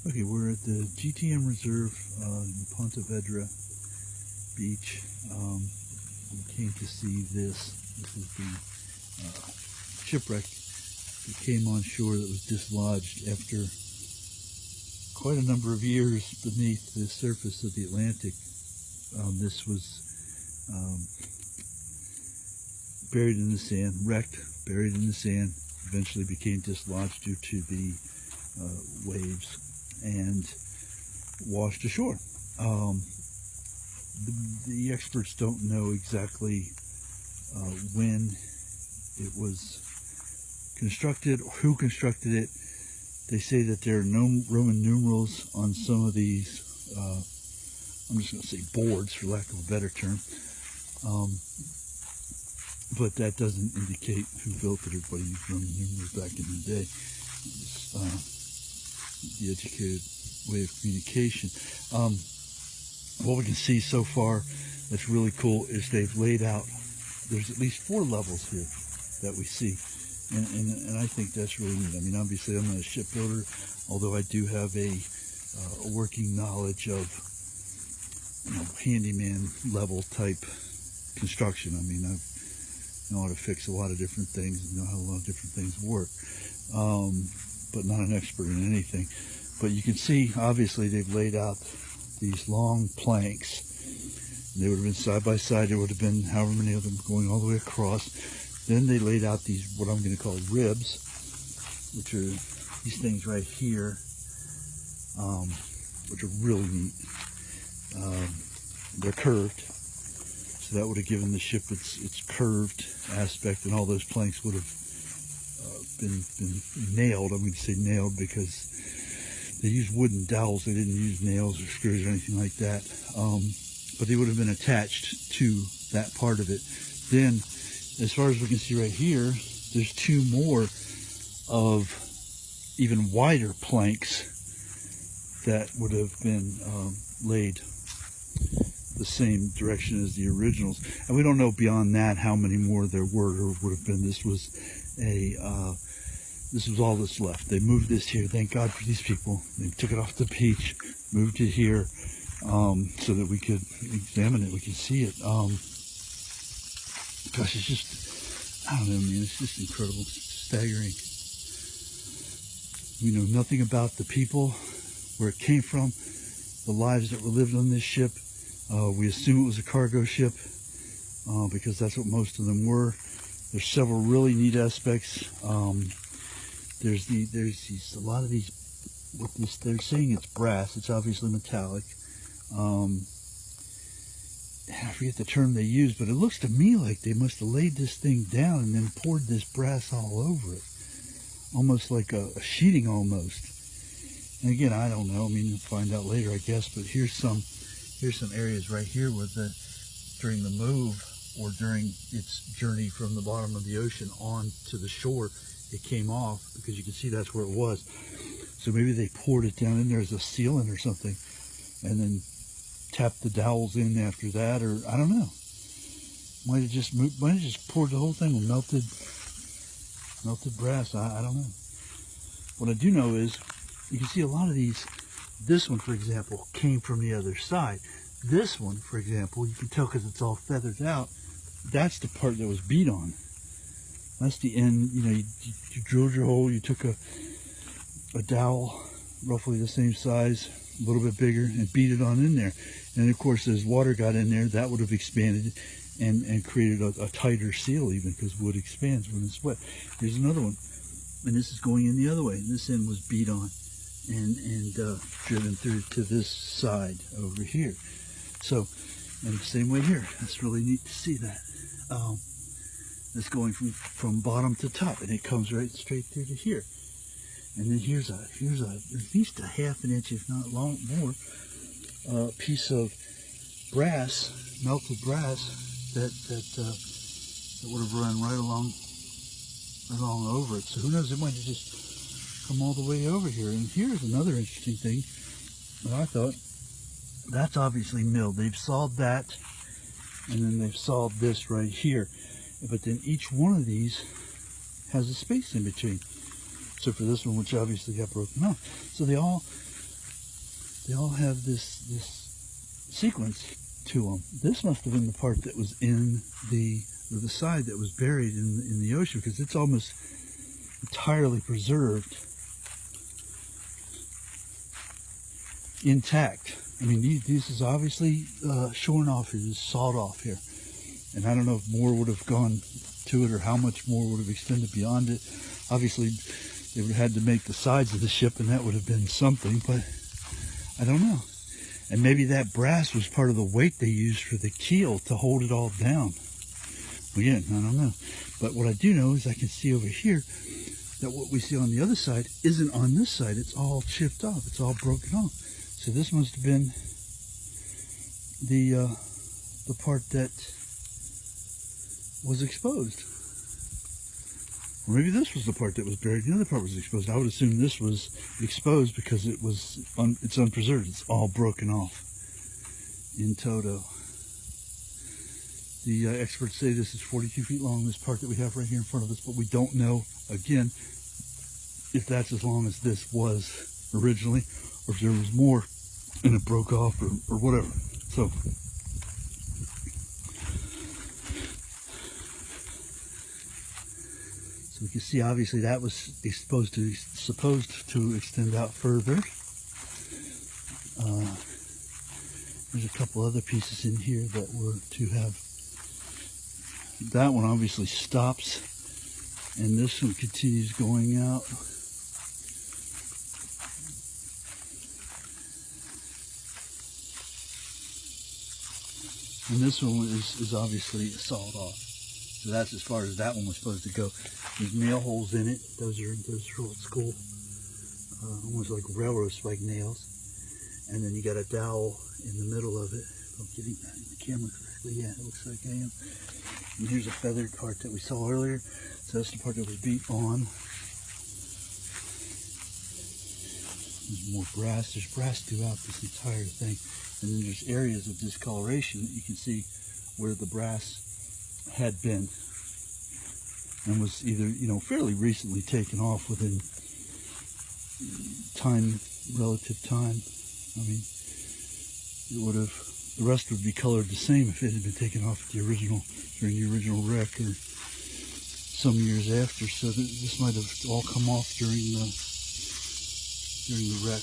Okay, we're at the GTM Reserve in Ponte Vedra beach. We came to see this. This is the shipwreck that came on shore that was dislodged after quite a number of years beneath the surface of the Atlantic. This was buried in the sand, wrecked, buried in the sand, eventually became dislodged due to the waves and washed ashore. The experts don't know exactly when it was constructed or who constructed it. They say that there are no Roman numerals on some of these, I'm just going to say boards for lack of a better term, but that doesn't indicate who built it. Everybody used Roman numerals back in the day. The educated way of communication. What we can see so far that's really cool is they've laid out, there's at least 4 levels here that we see, and I think that's really neat. I mean, obviously I'm not a shipbuilder, although I do have a working knowledge of, you know, handyman level type construction. I mean, I know how to fix a lot of different things, know how a lot of different things work, but not an expert in anything. But you can see, obviously, they've laid out these long planks. They would have been side by side. There would have been however many of them going all the way across. Then they laid out these, what I'm going to call ribs, which are these things right here, which are really neat. They're curved, so that would have given the ship its curved aspect, and all those planks would have been nailed. I'm going to say nailed because they used wooden dowels. They didn't use nails or screws or anything like that. But they would have been attached to that part of it. Then, as far as we can see right here, there's 2 more of even wider planks that would have been laid the same direction as the originals. And we don't know beyond that how many more there were or would have been. This was all that's left. They moved this here. Thank God for these people. They took it off the beach, moved it here, so that we could examine it. We could see it. Gosh, it's just, I don't know, man. It's just incredible. It's staggering. We know nothing about the people, where it came from, the lives that were lived on this ship. We assume it was a cargo ship because that's what most of them were. There's several really neat aspects. There's a lot of these, with this, they're saying it's brass. It's obviously metallic. I forget the term they use, but it looks to me like they must have laid this thing down and then poured this brass all over it, almost like a sheeting almost. And again, I don't know. I mean, we'll find out later, I guess. But here's some areas right here where during the move or during its journey from the bottom of the ocean on to the shore, it came off, because you can see that's where it was. So maybe they poured it down in there as a sealant or something, and then tapped the dowels in after that, or I don't know. Might have just poured the whole thing with melted brass. I don't know. What I do know is you can see a lot of these. This one, for example, came from the other side. This one, for example, you can tell because it's all feathered out. That's the part that was beat on. That's the end. You know, you drilled your hole, you took a dowel, roughly the same size, a little bit bigger, and beat it on in there. And of course, as water got in there, that would have expanded and created a tighter seal, even because wood expands when it's wet. Here's another one, and this is going in the other way. And this end was beat on and driven through to this side over here. So, and the same way here. That's really neat to see that. It's going from bottom to top, and it comes right straight through to here. And then here's at least a ½ inch, if not more, piece of brass, melted brass, that would have run right along over it. So who knows? It might have just come all the way over here. And here's another interesting thing that I thought. That's obviously milled. They've sawed that, and then they've sawed this right here. But then each one of these has a space in between. So for this one, which obviously got broken off. So they all they all have this sequence to them. This must have been the part that was in the side that was buried in the ocean, because it's almost entirely preserved, intact. I mean, this is obviously shorn off here, this is sawed off here, and I don't know if more would have gone to it or how much more would have extended beyond it. Obviously, they would have had to make the sides of the ship, and that would have been something, but I don't know. And maybe that brass was part of the weight they used for the keel to hold it all down. Again, I don't know. But what I do know is I can see over here that what we see on the other side isn't on this side. It's all chipped off. It's all broken off. So this must have been the part that was exposed. Or maybe this was the part that was buried. The other part was exposed. I would assume this was exposed because it's unpreserved. It's all broken off in toto. The experts say this is 42 feet long, this part that we have right here in front of us, but we don't know, again, if that's as long as this was originally, or if there was more and it broke off, or whatever. So we can see, obviously, that was supposed to extend out further. There's a couple other pieces in here that were to have. That one obviously stops, and this one continues going out. And this one is obviously sawed off. So that's as far as that one was supposed to go. There's nail holes in it. Those are old school, almost like railroad spike nails. And then you got a dowel in the middle of it. If I'm getting that in the camera correctly, yeah, it looks like I am. And here's a feathered part that we saw earlier. So that's the part that was beat on. There's more brass. There's brass throughout this entire thing. And then there's areas of discoloration that you can see where the brass had been and was either, fairly recently taken off within relative time. I mean, the rest would be colored the same if it had been taken off during the original wreck, or some years after. So this might have all come off during the wreck,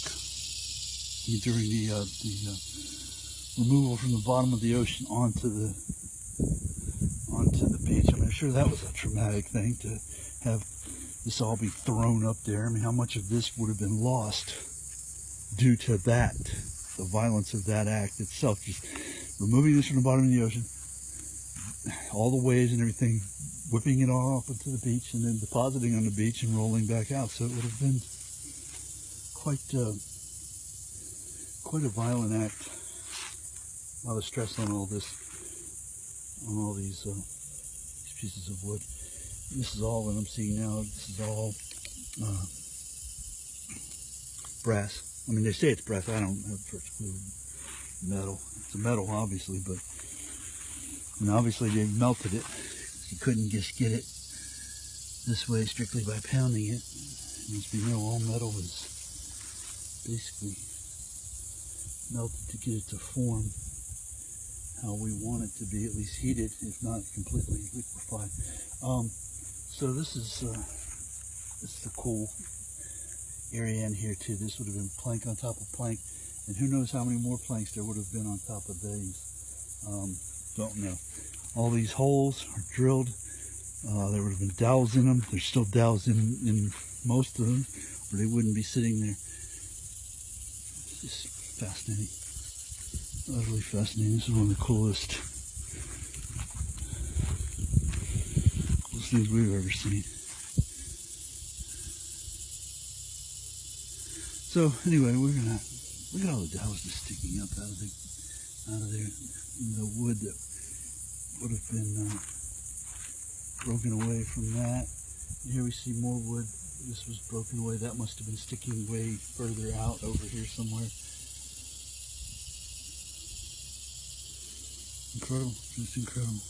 during the removal from the bottom of the ocean onto the beach. I mean, I'm sure that was a traumatic thing to have this all be thrown up there. I mean, how much of this would have been lost due to that, the violence of that act itself, just removing this from the bottom of the ocean, all the waves and everything, whipping it all off into the beach, and then depositing on the beach and rolling back out. So it would have been quite a violent act. A lot of stress on all this, on all these pieces of wood. And this is all that I'm seeing now. This is all brass. I mean, they say it's brass. I don't have the first clue. Metal. It's a metal, obviously, and obviously they melted it. You couldn't just get it this way strictly by pounding it. As we know, all metal is basically melted to get it to form how we want it to be, at least heated, if not completely liquefied. So this is the cool area in here too. This would have been plank on top of plank, and who knows how many more planks there would have been on top of these. Don't know. All these holes are drilled. There would have been dowels in them. There's still dowels in most of them, or they wouldn't be sitting there. It's just fascinating. Utterly fascinating. This is one of the coolest things we've ever seen. So anyway, look at all the dowels just sticking up out of there. The wood that would have been broken away from that. And here we see more wood. This was broken away. That must have been sticking way further out over here somewhere. Incredible, just incredible.